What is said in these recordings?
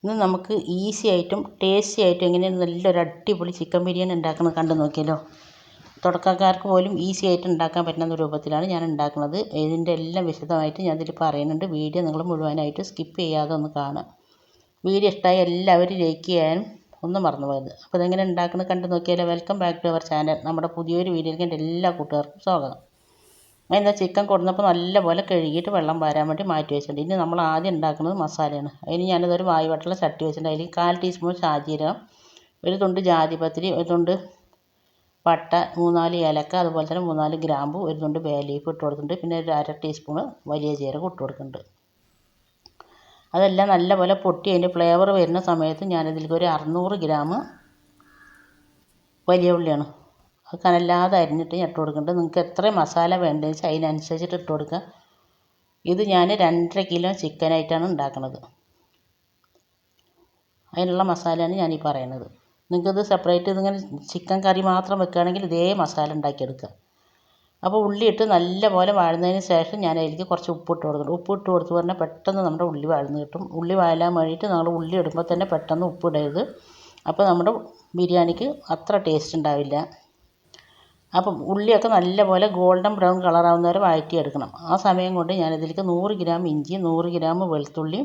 ഇന്ന് നമുക്ക് ഈസി ആയിട്ടും ടേസ്റ്റി ആയിട്ടും എങ്ങനെയാണ് നല്ലൊരു അടിപൊളി ചിക്കൻ ബിരിയാണി ഉണ്ടാക്കുന്നത് കണ്ടു നോക്കിയല്ലോ. തുടക്കക്കാർക്ക് പോലും ഈസി ആയിട്ട് ഉണ്ടാക്കാൻ പറ്റുന്ന രൂപത്തിലാണ് ഞാൻ ഉണ്ടാക്കുന്നത്. ഇതിൻ്റെ എല്ലാം വിശദമായിട്ട് ഞാൻ ഇതിൽ പറയുന്നുണ്ട്. വീഡിയോ നിങ്ങൾ മുഴുവനായിട്ട് സ്കിപ്പ് ചെയ്യാതെ ഒന്ന് കാണുക. വീഡിയോ ഇഷ്ടമായി എല്ലാവരും ലൈക്ക് ചെയ്യാനും ഒന്നും മറന്നു പോയത്. അപ്പോൾ ഇതെങ്ങനെ ഉണ്ടാക്കുന്നത് കണ്ടു നോക്കിയാലോ. Welcome back to our channel. നമ്മുടെ പുതിയൊരു വീഡിയോയിലേക്ക് എൻ്റെ എല്ലാ കൂട്ടുകാർക്കും സ്വാഗതം. അതിൻ്റെ ചിക്കൻ കൊടുന്നപ്പോൾ നല്ലപോലെ കഴുകിയിട്ട് വെള്ളം വാരാൻ വേണ്ടി മാറ്റി വെച്ചിട്ടുണ്ട്. ഇനി നമ്മൾ ആദ്യം ഉണ്ടാക്കുന്നത് മസാലയാണ്. അതിന് ഞാനിതൊരു വായുവട്ടുള്ള ചട്ടി വെച്ചിട്ടുണ്ട്. അതിൽ 1/4 ടീസ്പൂൺ ഷാജീരകം, ഒരു തുണ്ട് ജാതിപത്രി, ഒരു തുണ്ട് പട്ട, 3-4 ഏലക്ക, അതുപോലെ തന്നെ 3-4 ഗ്രാമ്പു, ഒരു തുണ്ട് ബേ ലീഫ് ഇട്ട് കൊടുത്തിട്ടുണ്ട്. പിന്നെ ഒരു 1/2 ടീസ്പൂൺ വലിയ ജീരകം ഇട്ട് കൊടുക്കുന്നുണ്ട്. അതെല്ലാം നല്ലപോലെ പൊട്ടി അതിൻ്റെ ഫ്ലേവർ വരുന്ന സമയത്ത് ഞാനിതിലേക്ക് ഒരു 600 ഗ്രാം വലിയ ഉള്ളിയാണ്, അത് കനല്ലാതെ അരിഞ്ഞിട്ട് ഞാൻ ഇട്ട് കൊടുക്കുന്നുണ്ട്. നിങ്ങൾക്ക് എത്ര മസാല വേണ്ടതെന്ന് വെച്ചാൽ അതിനനുസരിച്ചിട്ട് ഇട്ട് കൊടുക്കുക. ഇത് ഞാൻ 2.5 കിലോ ചിക്കനായിട്ടാണ് ഉണ്ടാക്കുന്നത്. അതിനുള്ള മസാലയാണ് ഞാനീ പറയുന്നത്. നിങ്ങൾക്കിത് സെപ്പറേറ്റ് ഇതിങ്ങനെ ചിക്കൻ കറി മാത്രം വെക്കുകയാണെങ്കിൽ ഇതേ മസാല ഉണ്ടാക്കിയെടുക്കുക. അപ്പോൾ ഉള്ളി ഇട്ട് നല്ലപോലെ വഴന്നതിന് ശേഷം ഞാൻ അതിലേക്ക് കുറച്ച് ഉപ്പിട്ട് കൊടുക്കണം. ഉപ്പിട്ട് കൊടുത്ത് പറഞ്ഞാൽ പെട്ടെന്ന് നമ്മുടെ ഉള്ളി വഴന്ന് കിട്ടും. ഉള്ളി വഴലാൻ വേണ്ടിയിട്ട് നമ്മൾ ഉള്ളി ഇടുമ്പോൾ തന്നെ പെട്ടെന്ന് ഉപ്പിടരുത്. അപ്പോൾ നമ്മുടെ ബിരിയാണിക്ക് അത്ര ടേസ്റ്റ് ഉണ്ടാവില്ല. അപ്പം ഉള്ളിയൊക്കെ നല്ലപോലെ ഗോൾഡൻ ബ്രൗൺ കളറാവുന്നവരെ വഴറ്റിയെടുക്കണം. ആ സമയം കൊണ്ട് ഞാനിതിലേക്ക് 100 ഗ്രാം ഇഞ്ചി, 100 ഗ്രാം വെളുത്തുള്ളി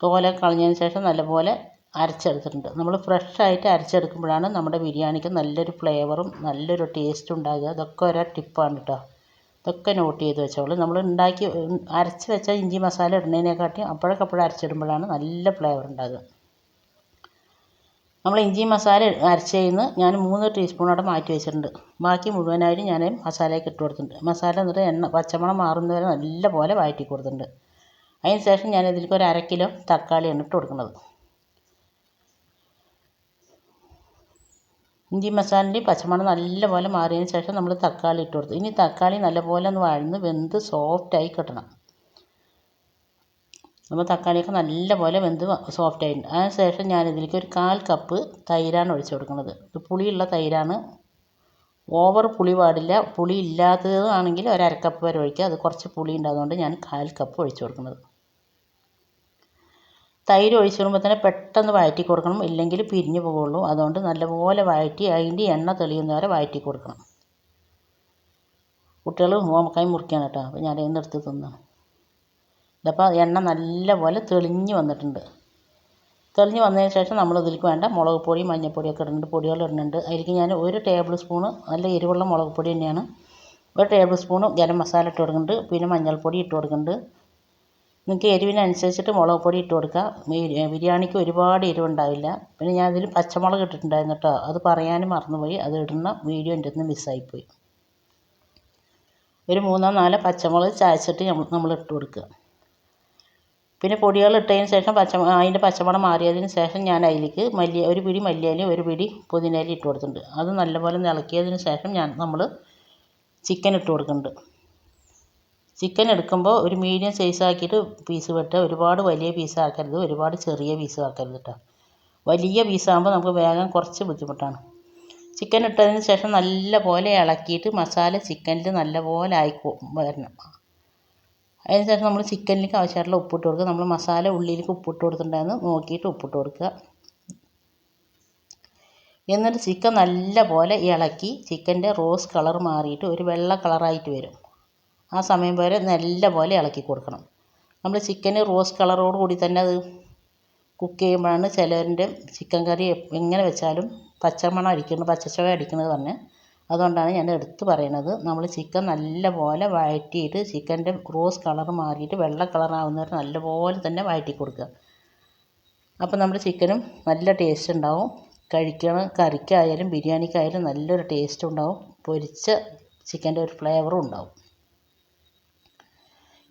തോല കളഞ്ഞതിന് ശേഷം നല്ലപോലെ അരച്ചെടുത്തിട്ടുണ്ട്. നമ്മൾ ഫ്രഷായിട്ട് അരച്ചെടുക്കുമ്പോഴാണ് നമ്മുടെ ബിരിയാണിക്ക് നല്ലൊരു ഫ്ലേവറും നല്ലൊരു ടേസ്റ്റും ഉണ്ടാകുക. ഇതൊക്കെ ഓരോ ടിപ്പാണ് കേട്ടോ. ഇതൊക്കെ നോട്ട് ചെയ്ത് വെച്ചോളൂ. നമ്മൾ അരച്ച് വെച്ച ഇഞ്ചി മസാല ഇടുന്നതിനെക്കാട്ടി അപ്പോഴേക്കപ്പോഴും അരച്ചിടുമ്പോഴാണ് നല്ല ഫ്ലേവർ ഉണ്ടാകുക. നമ്മൾ ഇഞ്ചി മസാല അരച്ചതിന് ഞാൻ 3 ടീസ്പൂണോടെ മാറ്റി വെച്ചിട്ടുണ്ട്. ബാക്കി മുഴുവനായിട്ട് ഞാൻ മസാലയ്ക്ക് ഇട്ട് കൊടുത്തിട്ടുണ്ട്. മസാല എന്നിട്ട് പച്ചമണം മാറുന്നവരെ നല്ലപോലെ വഴറ്റി കൊടുത്തിട്ടുണ്ട്. അതിന് ശേഷം ഞാൻ ഇതിലേക്ക് ഒരു 1/2 കിലോ തക്കാളിയാണ് ഇട്ട് കൊടുക്കുന്നത്. ഇഞ്ചി മസാലൻ്റെയും പച്ചമണം നല്ലപോലെ മാറിയതിന് ശേഷം നമ്മൾ തക്കാളി ഇട്ട് കൊടുത്തു. ഇനി തക്കാളി നല്ലപോലെ ഒന്ന് വഴന്ന് വെന്ത് സോഫ്റ്റായി കിട്ടണം. അപ്പോൾ തക്കാളിയൊക്കെ നല്ലപോലെ വെന്ത് സോഫ്റ്റായിട്ടുണ്ട്. അതിന് ശേഷം ഞാനിതിലേക്ക് ഒരു 1/4 കപ്പ് തൈരാണ് ഒഴിച്ച് കൊടുക്കുന്നത്. ഇത് പുളിയുള്ള തൈരാണ്. ഓവർ പുളി പാടില്ല. പുളി ഇല്ലാത്തതാണെങ്കിൽ ഒരു 1/2 കപ്പ് വരെ ഒഴിക്കുക. അത് കുറച്ച് പുളി ഉണ്ടായതുകൊണ്ട് ഞാൻ 1/4 കപ്പ് ഒഴിച്ച് കൊടുക്കുന്നത്. തൈര് ഒഴിച്ച് വരുമ്പോൾ തന്നെ പെട്ടെന്ന് വഴറ്റി കൊടുക്കണം, ഇല്ലെങ്കിൽ പിരിഞ്ഞു പോകുള്ളൂ. അതുകൊണ്ട് നല്ലപോലെ വഴറ്റി അതിൻ്റെ എണ്ണ തെളിയുന്നവരെ വഴറ്റി കൊടുക്കണം. കുട്ടികൾ ഓമക്കായി മുറിക്കാണ് കേട്ടോ. അപ്പോൾ ഞാൻ അതിൽ എടുത്ത് തിന്നാണ്. ഇതപ്പോൾ എണ്ണ നല്ലപോലെ തെളിഞ്ഞ് വന്നിട്ടുണ്ട്. തെളിഞ്ഞ് വന്നതിന് ശേഷം നമ്മൾ ഇതിലേക്ക് വേണ്ട മുളക് പൊടി, മഞ്ഞൾപ്പൊടിയൊക്കെ ഇടുന്നുണ്ട്, പൊടികൾ ഇടുന്നുണ്ട്. അതിലേക്ക് ഞാൻ 1 ടേബിൾ സ്പൂണ് നല്ല എരിവുള്ള മുളക് പൊടി തന്നെയാണ്. 1 ടേബിൾ സ്പൂണ് ഗരം മസാല ഇട്ട് കൊടുക്കുന്നുണ്ട്. പിന്നെ മഞ്ഞൾപ്പൊടി ഇട്ട് കൊടുക്കുന്നുണ്ട്. നിങ്ങൾക്ക് എരിവിനനുസരിച്ചിട്ട് മുളക് പൊടി ഇട്ട് കൊടുക്കുക. ബിരിയാണിക്ക് ഒരുപാട് എരിവുണ്ടാവില്ല. പിന്നെ ഞാൻ അതിൽ പച്ചമുളക് ഇട്ടിട്ടുണ്ടായിരുന്നു കേട്ടോ. അത് പറയാനും മറന്നുപോയി. അത് ഇടുന്ന വീഡിയോ എൻ്റെ അടുത്ത് നിന്ന് മിസ്സായിപ്പോയി. ഒരു 3-4 പച്ചമുളക് ചായച്ചിട്ട് നമ്മൾ ഇട്ട് കൊടുക്കുക. പിന്നെ പൊടികൾ ഇട്ടതിന് ശേഷം അതിൻ്റെ പച്ചമണം മാറിയതിന് ശേഷം ഞാൻ അതിലേക്ക് ഒരു പിടി മല്ലിയിലയും ഒരു പിടി പുതിനയിലയും ഇട്ട് കൊടുത്തിട്ടുണ്ട്. അത് നല്ലപോലെ ഇളക്കിയതിന് ശേഷം നമ്മൾ ചിക്കൻ ഇട്ട് കൊടുക്കുന്നുണ്ട്. ചിക്കൻ എടുക്കുമ്പോൾ ഒരു മീഡിയം സൈസ് ആക്കിയിട്ട് പീസ് വെട്ടുക. ഒരുപാട് വലിയ പീസ് ആക്കരുത്, ഒരുപാട് ചെറിയ പീസ് ആക്കരുത് കേട്ടോ. വലിയ പീസാകുമ്പോൾ നമുക്ക് വേഗം കുറച്ച് ബുദ്ധിമുട്ടാണ്. ചിക്കൻ ഇട്ടതിന് ശേഷം നല്ലപോലെ ഇളക്കിയിട്ട് മസാല ചിക്കനിൽ നല്ലപോലെ വരണം. അതിന് ശേഷം നമ്മൾ ചിക്കനിലേക്ക് ആവശ്യമായിട്ടുള്ള ഉപ്പിട്ട് കൊടുക്കുക. നമ്മൾ മസാല ഉള്ളിലേക്ക് ഉപ്പിട്ട് കൊടുത്തിട്ടുണ്ടായിരുന്നു, നോക്കിയിട്ട് ഉപ്പിട്ട് കൊടുക്കുക. എന്നിട്ട് ചിക്കൻ നല്ലപോലെ ഇളക്കി ചിക്കൻ്റെ റോസ് കളർ മാറിയിട്ട് ഒരു വെള്ള കളറായിട്ട് വരും. ആ സമയം വരെ നല്ലപോലെ ഇളക്കി കൊടുക്കണം. നമ്മൾ ചിക്കന് റോസ് കളറോട് കൂടി തന്നെ അത് കുക്ക് ചെയ്യുമ്പോഴാണ് ചിലവരുടെ ചിക്കൻ കറി എങ്ങനെ വെച്ചാലും പച്ചച്ചുവ അടിക്കുന്നത് തന്നെ. അതുകൊണ്ടാണ് ഞാൻ എടുത്ത് പറയുന്നത്. നമ്മൾ ചിക്കൻ നല്ലപോലെ വഴറ്റിയിട്ട് ചിക്കൻ്റെ റോസ് കളർ മാറിയിട്ട് വെള്ള കളറാവുന്നവരെ നല്ലപോലെ തന്നെ വഴറ്റി കൊടുക്കുക. അപ്പോൾ നമ്മുടെ ചിക്കനും നല്ല ടേസ്റ്റ് ഉണ്ടാവും. കറിക്കായാലും ബിരിയാണിക്കായാലും നല്ലൊരു ടേസ്റ്റ് ഉണ്ടാവും. പൊരിച്ച ചിക്കൻ്റെ ഒരു ഫ്ലേവറും ഉണ്ടാവും.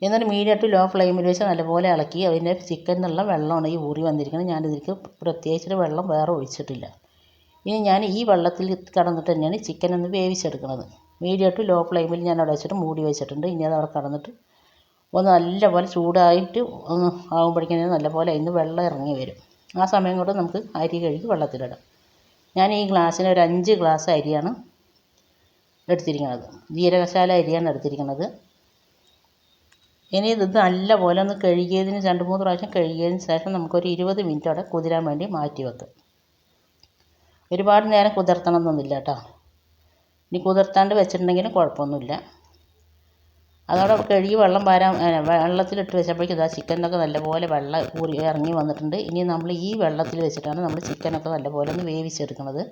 എന്നിട്ട് മീഡിയം ടു ലോ ഫ്ലെയിമിൽ വെച്ച് നല്ലപോലെ ഇളക്കി അതിൻ്റെ ചിക്കനിൽ നിന്നുള്ള വെള്ളമാണ് ഈ ഊറി വന്നിരിക്കുന്നത്. ഞാനിതിലേക്ക് പ്രത്യേകിച്ചൊരു വെള്ളം വേറെ ഒഴിച്ചിട്ടില്ല. ഇനി ഞാൻ ഈ വെള്ളത്തിൽ കിടന്നിട്ട് തന്നെയാണ് ചിക്കൻ ഒന്ന് വേവിച്ചെടുക്കുന്നത്. മീഡിയം ടു ലോ ഫ്ലെയിമിൽ ഞാൻ അവിടെ വെച്ചിട്ട് മൂടി വെച്ചിട്ടുണ്ട്. ഇനി അത് അവിടെ കിടന്നിട്ട് ഒന്ന് നല്ലപോലെ ചൂടായിട്ട് ഒന്ന് ആകുമ്പോഴേക്കും നല്ലപോലെ അതിന് വെള്ളം ഇറങ്ങി വരും. ആ സമയം കൊണ്ട് നമുക്ക് അരി കഴുകി വെള്ളത്തിലിടാം. ഞാൻ ഈ ഗ്ലാസ്സിന് ഒരു 5 ഗ്ലാസ് അരിയാണ് എടുത്തിരിക്കുന്നത്. ജീരകശാല അരിയാണ് എടുത്തിരിക്കുന്നത്. ഇനി ഇത് നല്ല പോലെ ഒന്ന് കഴുകിയതിന് 2-3 പ്രാവശ്യം കഴുകിയതിന് ശേഷം നമുക്കൊരു 20 മിനിറ്റ് അവിടെ കുതിരാൻ വേണ്ടി മാറ്റി വെക്കാം. ഒരുപാട് നേരം കുതിർത്തണം എന്നൊന്നുമില്ല കേട്ടോ. ഇനി കുതിർത്താണ്ട് വെച്ചിട്ടുണ്ടെങ്കിലും കുഴപ്പമൊന്നുമില്ല. അതോടെ കഴുകി വെള്ളത്തിലിട്ട് വെച്ചപ്പോഴേക്കും ഇതാ ചിക്കനൊക്കെ നല്ലപോലെ വെള്ളം ഇറങ്ങി വന്നിട്ടുണ്ട്. ഇനി നമ്മൾ ഈ വെള്ളത്തിൽ വെച്ചിട്ടാണ് നമ്മൾ ചിക്കനൊക്കെ നല്ലപോലെ ഒന്ന് വേവിച്ചെടുക്കുന്നത്.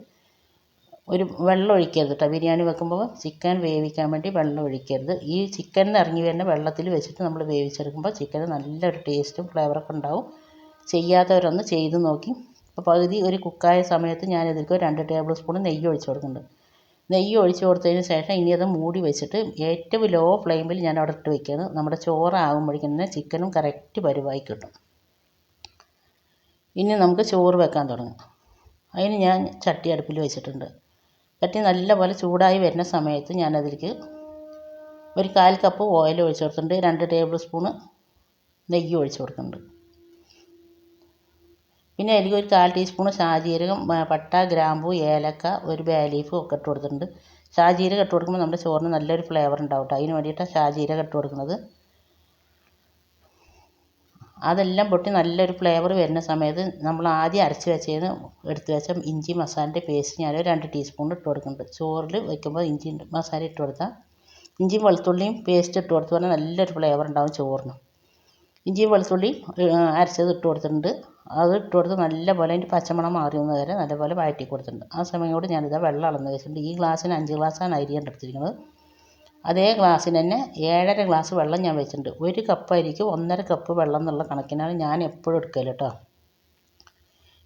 വെള്ളം ഒഴിക്കരുത് കേട്ടോ. ബിരിയാണി വെക്കുമ്പോൾ ചിക്കൻ വേവിക്കാൻ വേണ്ടി വെള്ളം ഒഴിക്കരുത്. ഈ ചിക്കനിൽ ഇറങ്ങി വരുന്ന വെള്ളത്തിൽ വെച്ചിട്ട് നമ്മൾ വേവിച്ചെടുക്കുമ്പോൾ ചിക്കന് നല്ലൊരു ടേസ്റ്റും ഫ്ലേവറൊക്കെ ഉണ്ടാവും. ചെയ്യാത്തവരൊന്ന് ചെയ്ത് നോക്കി. അപ്പോൾ പകുതി ഒരു കുക്കായ സമയത്ത് ഞാനിതിലേക്ക് 2 ടേബിൾ സ്പൂൺ നെയ്യ് ഒഴിച്ച് കൊടുക്കുന്നുണ്ട്. നെയ്യ് ഒഴിച്ച് കൊടുത്തതിന് ശേഷം ഇനി അത് മൂടി വെച്ചിട്ട് ഏറ്റവും ലോ ഫ്ലെയിമിൽ ഞാൻ അവിടെ ഇട്ട് വയ്ക്കുകയാണ്. നമ്മുടെ ചോറാകുമ്പോഴേക്കും തന്നെ ചിക്കനും കറക്റ്റ് പരുവായി കിട്ടും. ഇനി നമുക്ക് ചോറ് വെക്കാൻ തുടങ്ങാം. അതിന് ഞാൻ ചട്ടി അടുപ്പിൽ വെച്ചിട്ടുണ്ട്. ചട്ടി നല്ലപോലെ ചൂടായി വരുന്ന സമയത്ത് ഞാനതിലേക്ക് ഒരു 1/4 കപ്പ് ഓയിൽ ഒഴിച്ച് കൊടുത്തിട്ടുണ്ട്. 2 ടേബിൾ സ്പൂണ് നെയ്യ് ഒഴിച്ച് കൊടുക്കുന്നുണ്ട്. പിന്നെ അതിലേക്ക് ഒരു 1/4 ടീസ്പൂണ് ഷാജീരകം, പട്ട, ഗ്രാമ്പു, ഏലക്ക, ഒരു ബേ ലീഫ് ഒക്കെ ഇട്ട് കൊടുത്തിട്ടുണ്ട്. ഷാജീരകം ഇട്ട് കൊടുക്കുമ്പോൾ നമ്മുടെ ചോറിന് നല്ലൊരു ഫ്ലേവർ ഉണ്ടാവും കേട്ടോ. അതിന് വേണ്ടിയിട്ടാണ് ഷാജീരകം ഇട്ട് കൊടുക്കുന്നത്. അതെല്ലാം പൊട്ടി നല്ലൊരു ഫ്ലേവർ വരുന്ന സമയത്ത് നമ്മൾ ആദ്യം അരച്ച് വെച്ചതിന് എടുത്ത് വെച്ച ഇഞ്ചി മസാലൻ്റെ പേസ്റ്റ് ഞാൻ 2 ടീസ്പൂൺ ഇട്ട് കൊടുക്കുന്നുണ്ട്. ചോറിൽ വയ്ക്കുമ്പോൾ ഇഞ്ചി മസാല ഇട്ട് കൊടുത്താൽ ഇഞ്ചിയും വെളുത്തുള്ളിയും പേസ്റ്റ് ഇട്ട് കൊടുത്തു പറഞ്ഞാൽ നല്ലൊരു ഫ്ലേവർ ഉണ്ടാവും ചോറിന്. ഇഞ്ചിയും വെളുത്തുള്ളിയും അരച്ചത് ഇട്ട് കൊടുത്തിട്ടുണ്ട്. അത് ഇട്ട് കൊടുത്ത് നല്ലപോലെ അതിൻ്റെ പച്ചമണം മാറിയുന്ന വരെ നല്ലപോലെ വഴറ്റി കൊടുത്തിട്ടുണ്ട്. ആ സമയം കൊണ്ട് ഞാനിതാ വെള്ളം അളന്ന് വെച്ചിട്ടുണ്ട്. ഈ ഗ്ലാസ്സിന് 5 ഗ്ലാസ്സാണ് അരി എടുത്തിരിക്കുന്നത്. അതേ ഗ്ലാസ്സിന് തന്നെ 7.5 ഗ്ലാസ് വെള്ളം ഞാൻ വെച്ചിട്ടുണ്ട്. 1 കപ്പ് അരിക്ക് 1.5 കപ്പ് വെള്ളം എന്നുള്ള കണക്കിനാണ് ഞാൻ എപ്പോഴും എടുക്കൽ കേട്ടോ.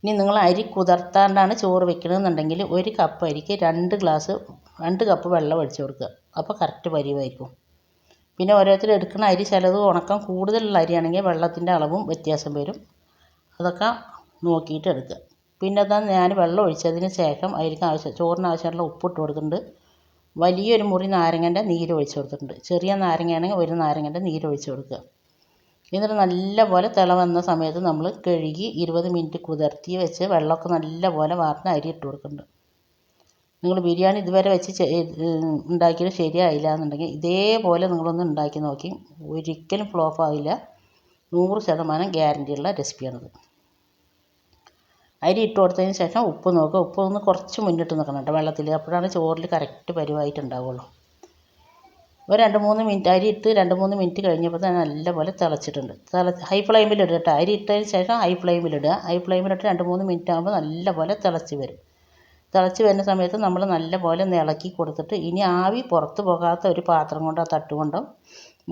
ഇനി നിങ്ങൾ അരി കുതിർത്താണ്ടാണ് ചോറ് വെക്കണമെന്നുണ്ടെങ്കിൽ 1 കപ്പ് അരിക്ക് 2 കപ്പ് വെള്ളം ഒഴിച്ച് കൊടുക്കുക. അപ്പോൾ കറക്റ്റ് പരിവായിരിക്കും. പിന്നെ ഓരോരുത്തർ എടുക്കുന്ന അരി ചിലത് ഉണക്കം കൂടുതലുള്ള അരിയാണെങ്കിൽ വെള്ളത്തിൻ്റെ അളവും വ്യത്യാസം വരും. അതൊക്കെ നോക്കിയിട്ട് എടുക്കുക. പിന്നെ അതാ ഞാൻ വെള്ളം ഒഴിച്ചതിന് ശേഷം അതിലേക്ക് ചോറിന് ആവശ്യമുള്ള ഉപ്പിട്ട് കൊടുക്കുന്നുണ്ട്. വലിയൊരു മുറി നാരങ്ങൻ്റെ നീര് ഒഴിച്ച് കൊടുത്തിട്ടുണ്ട്. ചെറിയ നാരങ്ങയാണെങ്കിൽ 1 നാരങ്ങൻ്റെ നീര് ഒഴിച്ച് കൊടുക്കുക. എന്നിട്ട് നല്ലപോലെ തിള വന്ന സമയത്ത് നമ്മൾ കഴുകി 20 മിനിറ്റ് കുതിർത്തി വെച്ച് വെള്ളമൊക്കെ നല്ലപോലെ വാർന്ന അരി ഇട്ട് കൊടുക്കുന്നുണ്ട്. നിങ്ങൾ ബിരിയാണി ഇതുവരെ വെച്ച് ഉണ്ടാക്കിയത് ശരിയായില്ല എന്നുണ്ടെങ്കിൽ ഇതേപോലെ നിങ്ങളൊന്ന് ഉണ്ടാക്കി നോക്കി. ഒരിക്കലും ഫ്ലോപ്പ് ആവില്ല. 100% ഗ്യാരണ്ടിയുള്ള റെസിപ്പിയാണിത്. അരി ഇട്ട് കൊടുത്തതിന് ശേഷം ഉപ്പ് നോക്കുക. ഉപ്പ് ഒന്ന് കുറച്ച് മുന്നിട്ട് നിൽക്കണം കേട്ടോ വെള്ളത്തിൽ. അപ്പോഴാണ് ചോറിൽ കറക്റ്റ് പരുവായിട്ടുണ്ടാവുള്ളൂ. ഒരു 2-3 മിനിറ്റ് അരി ഇട്ട് 2-3 മിനിറ്റ് കഴിഞ്ഞപ്പോൾ തന്നെ നല്ലപോലെ തിളച്ചിട്ടുണ്ട്. ഹൈ ഫ്ലെയിമിലിടുക കേട്ടോ. അരി ഇട്ടതിന് ശേഷം ഹൈ ഫ്ലെയിമിലിടുക. ഹൈ ഫ്ലെയിമിലിട്ട് 2-3 മിനിറ്റ് ആകുമ്പോൾ നല്ലപോലെ തിളച്ച് വരും. തിളച്ച് വരുന്ന സമയത്ത് നമ്മൾ നല്ലപോലെ ഒന്ന് ഇളക്കി കൊടുത്തിട്ട് ഇനി ആവി പുറത്ത് പോകാത്ത ഒരു പാത്രം കൊണ്ടോ തട്ട് കൊണ്ടോ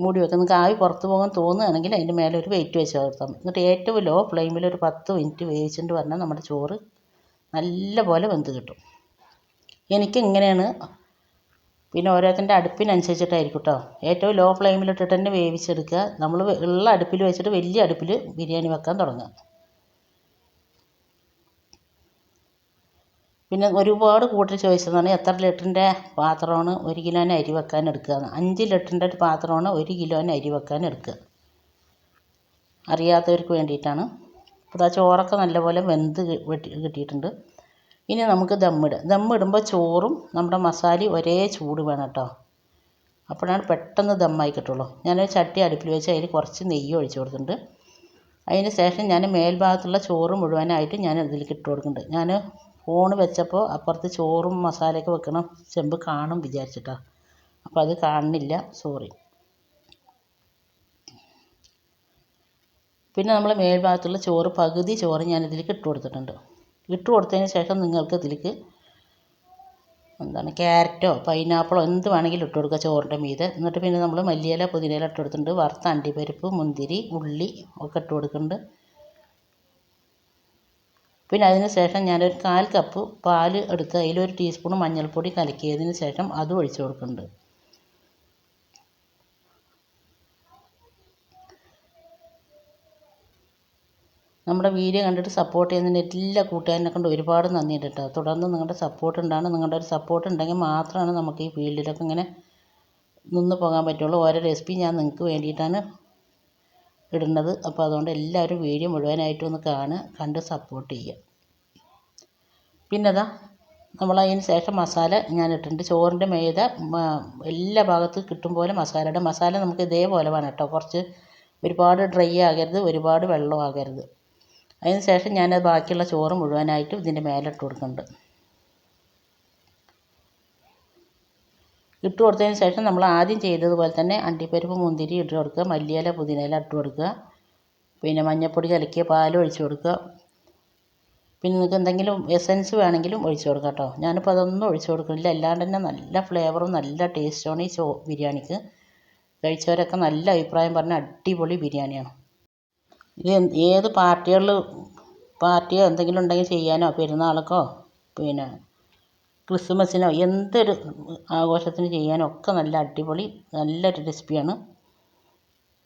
മൂടി വെക്കുക. നിങ്ങൾക്ക് ആവി പുറത്ത് പോകാൻ തോന്നുകയാണെങ്കിൽ അതിൻ്റെ മേലെ ഒരു വെയിറ്റ് വെച്ച് കൊടുത്താൽ മതി. എന്നിട്ട് ഏറ്റവും ലോ ഫ്ലെയിമിൽ ഒരു 10 മിനിറ്റ് വേവിച്ചിട്ട് പറഞ്ഞാൽ നമ്മുടെ ചോറ് നല്ലപോലെ വെന്ത് കിട്ടും. എനിക്ക് ഇങ്ങനെയാണ്. പിന്നെ ഓരോരുത്തരുടെ അടുപ്പിനനുസരിച്ചിട്ടായിരിക്കും കേട്ടോ. ഏറ്റവും ലോ ഫ്ലെയിമിലിട്ടിട്ട് തന്നെ വേവിച്ചെടുക്കുക. നമ്മൾ ഉള്ള അടുപ്പിൽ വെച്ചിട്ട് വലിയ അടുപ്പിൽ ബിരിയാണി വെക്കാൻ തുടങ്ങുക. പിന്നെ ഒരുപാട് കൂട്ടർ ചോദിച്ചതാണ് എത്ര ലിറ്ററിൻ്റെ പാത്രമാണ് 1 കിലോന് അരി വെക്കാൻ എടുക്കുകയെന്ന്. 5 ലിറ്ററിൻ്റെ ഒരു പാത്രമാണ് 1 കിലോന് അരി വെക്കാൻ എടുക്കുക. അറിയാത്തവർക്ക് വേണ്ടിയിട്ടാണ്. അപ്പോൾ ആ ചോറൊക്കെ നല്ലപോലെ വെന്ത് കിട്ടിയിട്ടുണ്ട്. ഇനി നമുക്ക് ദമ്മിടുക. ദമ്മിടുമ്പോൾ ചോറും നമ്മുടെ മസാലയും ഒരേ ചൂട് വേണം കേട്ടോ. അപ്പോഴാണ് പെട്ടെന്ന് ദമ്മായി കിട്ടുള്ളൂ. ഞാനൊരു ചട്ടി അടുപ്പിൽ വെച്ച് അതിൽ കുറച്ച് നെയ്യ് ഒഴിച്ച് കൊടുത്തിട്ടുണ്ട്. അതിന് ശേഷം ഞാൻ മേൽഭാഗത്തുള്ള ചോറ് മുഴുവനായിട്ട് ഞാൻ ഇതിലേക്ക് ഇട്ട് കൊടുക്കുന്നുണ്ട്. ഞാൻ ഫോൺ വെച്ചപ്പോൾ അപ്പുറത്ത് ചോറും മസാലയൊക്കെ വെക്കണം ചെമ്പ് കാണും വിചാരിച്ചിട്ടാണ്. അപ്പോൾ അത് കാണുന്നില്ല, സോറി. പിന്നെ നമ്മൾ മേൽഭാഗത്തുള്ള ചോറ് പകുതി ചോറ് ഞാൻ ഇതിലേക്ക് ഇട്ട് കൊടുത്തിട്ടുണ്ട്. ഇട്ട് കൊടുത്തതിന് ശേഷം നിങ്ങൾക്ക് ഇതിലേക്ക് ക്യാരറ്റോ പൈനാപ്പിളോ എന്ത് വേണമെങ്കിലും ഇട്ട് കൊടുക്കുക ചോറിൻ്റെ മീതെ. എന്നിട്ട് പിന്നെ നമ്മൾ മല്ലിയില പുതിനയില ഇട്ട് കൊടുത്തിട്ടുണ്ട്. വറുത്ത അണ്ടിപ്പരിപ്പ്, മുന്തിരി, ഉള്ളി ഒക്കെ ഇട്ട് കൊടുക്കുന്നുണ്ട്. പിന്നെ അതിന് ശേഷം ഞാനൊരു 1/4 കപ്പ് പാൽ എടുത്ത് അതിലൊരു ടീസ്പൂൺ മഞ്ഞൾപ്പൊടി കലക്കിയതിന് ശേഷം അതും ഒഴിച്ച് കൊടുക്കുന്നുണ്ട്. നമ്മുടെ വീഡിയോ കണ്ടിട്ട് സപ്പോർട്ട് ചെയ്യുന്നതിന് എല്ലാ കൂട്ടുകാരനെ കൊണ്ട് ഒരുപാട് നന്ദിയുണ്ട് കേട്ടോ. തുടർന്ന് നിങ്ങളുടെ സപ്പോർട്ട് ഉണ്ടാണ്. നിങ്ങളുടെ ഒരു സപ്പോർട്ട് ഉണ്ടെങ്കിൽ മാത്രമാണ് നമുക്ക് ഈ ഫീൽഡിലൊക്കെ ഇങ്ങനെ നിന്ന് പോകാൻ പറ്റുള്ളൂ. ഓരോ റെസിപ്പി ഞാൻ നിങ്ങൾക്ക് വേണ്ടിയിട്ടാണ് ഇടുന്നത്. അപ്പോൾ അതുകൊണ്ട് എല്ലാവരും വീഡിയോ മുഴുവനായിട്ടും ഒന്ന് കണ്ട് സപ്പോർട്ട് ചെയ്യുക. പിന്നെ അതാ നമ്മളതിന് ശേഷം മസാല ഞാൻ ഇട്ടിട്ടുണ്ട്. ചോറിൻ്റെ മീതെ എല്ലാ ഭാഗത്തും കിട്ടും പോലെ മസാല നമുക്ക് ഇതേപോലെ വേണം കേട്ടോ. കുറച്ച് ഒരുപാട് ഡ്രൈ ആകരുത്, ഒരുപാട് വെള്ളം ആകരുത്. അതിന് ശേഷം ഞാനത് ബാക്കിയുള്ള ചോറ് മുഴുവനായിട്ടും ഇതിൻ്റെ മേലെ ഇട്ട് കൊടുക്കുന്നുണ്ട്. ഇട്ട് കൊടുത്തതിന് ശേഷം നമ്മൾ ആദ്യം ചെയ്തതുപോലെ തന്നെ അണ്ടിപ്പരിപ്പ് മുന്തിരി ഇട്ട് കൊടുക്കുക, മല്ലിയില പുതിനയില ഇട്ട് കൊടുക്കുക, പിന്നെ മഞ്ഞൾപ്പൊടി കലക്കിയ പാൽ ഒഴിച്ച് കൊടുക്കുക. പിന്നെ നിങ്ങൾക്ക് എന്തെങ്കിലും എസൻസ് വേണമെങ്കിലും ഒഴിച്ച് കൊടുക്കാം കേട്ടോ. ഞാനിപ്പോൾ അതൊന്നും ഒഴിച്ച് കൊടുക്കുന്നില്ല. അല്ലാണ്ട് തന്നെ നല്ല ഫ്ലേവറും നല്ല ടേസ്റ്റുമാണ് ഈ ബിരിയാണിക്ക്. കഴിച്ചവരൊക്കെ നല്ല അഭിപ്രായം പറഞ്ഞ അടിപൊളി ബിരിയാണിയാണ്. ഇത് ഏത് പാർട്ടിയോ എന്തെങ്കിലും ഉണ്ടെങ്കിൽ ചെയ്യാനോ പെരുന്നാൾക്കോ പിന്നെ ക്രിസ്മസിനോ എന്തൊരു ആഘോഷത്തിന് ചെയ്യാനോ ഒക്കെ നല്ല അടിപൊളി നല്ലൊരു റെസിപ്പിയാണ്.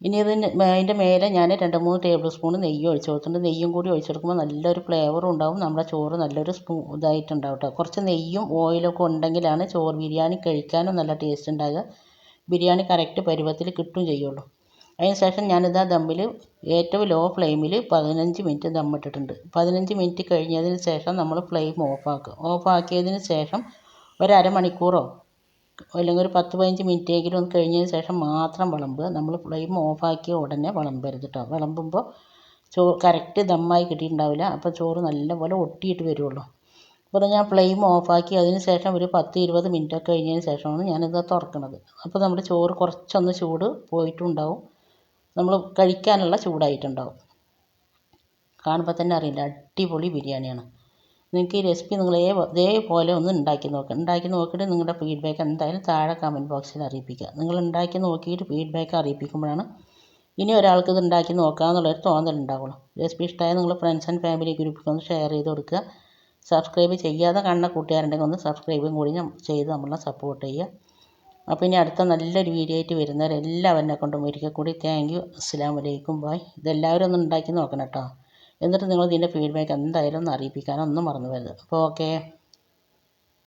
ഇനി അതിൻ്റെ മേലെ ഞാൻ 2-3 ടേബിൾ സ്പൂൺ നെയ്യ് ഒഴിച്ച് കൊടുത്തിട്ടുണ്ട്. നെയ്യും കൂടി ഒഴിച്ച് കൊടുക്കുമ്പോൾ നല്ലൊരു ഫ്ലേവറും ഉണ്ടാവും, നമ്മുടെ ചോറ് നല്ലൊരു ഇതായിട്ടുണ്ടാവും കേട്ടോ. കുറച്ച് നെയ്യും ഓയിലൊക്കെ ഉണ്ടെങ്കിലാണ് ചോറ് ബിരിയാണി കഴിക്കാനും നല്ല ടേസ്റ്റ് ഉണ്ടാകുക. ബിരിയാണി കറക്റ്റ് പരുവത്തിൽ കിട്ടും ചെയ്യുള്ളൂ. അതിന് ശേഷം ഞാനിതാ ദമ്മിൽ ഏറ്റവും ലോ ഫ്ലെയിമിൽ 15 മിനിറ്റ് ദമ്മിട്ടിട്ടുണ്ട്. 15 മിനിറ്റ് കഴിഞ്ഞതിന് ശേഷം നമ്മൾ ഫ്ലെയിം ഓഫാക്കുക. ഓഫാക്കിയതിന് ശേഷം ഒരു അരമണിക്കൂറോ അല്ലെങ്കിൽ ഒരു 10-15 മിനിറ്റെങ്കിലും ഒന്ന് കഴിഞ്ഞതിന് ശേഷം മാത്രം വിളമ്പുക. നമ്മൾ ഫ്ലെയിം ഓഫാക്കിയ ഉടനെ വിളമ്പരുത് കേട്ടോ. വിളമ്പുമ്പോൾ കറക്റ്റ് ദമ്മായി കിട്ടിയിട്ടുണ്ടാവില്ല. അപ്പോൾ ചോറ് നല്ലപോലെ ഒട്ടിയിട്ട് വരുള്ളൂ. അപ്പോൾ ഞാൻ ഫ്ലെയിം ഓഫാക്കി അതിന് ശേഷം ഒരു 10-20 മിനിറ്റൊക്കെ കഴിഞ്ഞതിന് ശേഷമാണ് ഞാനിത് തുറക്കുന്നത്. അപ്പോൾ നമ്മുടെ ചോറ് കുറച്ചൊന്ന് ചൂട് പോയിട്ടുണ്ടാവും, നമ്മൾ കഴിക്കാനുള്ള ചൂടായിട്ടുണ്ടാവും. കാണുമ്പോൾ തന്നെ അറിയില്ല, അടിപൊളി ബിരിയാണിയാണ്. നിങ്ങൾക്ക് ഈ റെസിപ്പി ഇതേപോലെ ഒന്ന് ഉണ്ടാക്കി നോക്കുക. ഉണ്ടാക്കി നോക്കിയിട്ട് നിങ്ങളുടെ ഫീഡ്ബാക്ക് എന്തായാലും താഴെ കമൻറ്റ് ബോക്സിൽ അറിയിപ്പിക്കുക. നിങ്ങൾ ഉണ്ടാക്കി നോക്കിയിട്ട് ഫീഡ്ബാക്ക് അറിയിപ്പിക്കുമ്പോഴാണ് ഇനി ഒരാൾക്ക് ഇത് ഉണ്ടാക്കി നോക്കാമെന്നുള്ളൊരു തോന്നലുണ്ടാവുള്ളൂ. റെസിപ്പി ഇഷ്ടമായ നിങ്ങൾ ഫ്രണ്ട്സ് ആൻഡ് ഫാമിലി ഗ്രൂപ്പിൽ ഒന്ന് ഷെയർ ചെയ്ത് കൊടുക്കുക. സബ്സ്ക്രൈബ് ചെയ്യാതെ കാണുന്ന കൂട്ടുകാരുണ്ടെങ്കിൽ ഒന്ന് സബ്സ്ക്രൈബും കൂടി ചെയ്ത് നമ്മളെ സപ്പോർട്ട് ചെയ്യുക. അപ്പോൾ ഇനി അടുത്ത നല്ലൊരു വീഡിയോ ആയിട്ട് വരുന്നവരെല്ലാവരെ കൊണ്ടും ഒരിക്കൽ കൂടി താങ്ക് യു. അസ്സലാമു അലൈക്കും. ബായ്. ഇതെല്ലാവരും ഒന്ന് ഉണ്ടാക്കി നോക്കണം കേട്ടോ. എന്നിട്ട് നിങ്ങൾ ഇതിൻ്റെ ഫീഡ്ബാക്ക് എന്തായാലും ഒന്ന് അറിയിപ്പിക്കാനൊന്നും മറന്നു പോകരുത്. അപ്പോൾ ഓക്കേ.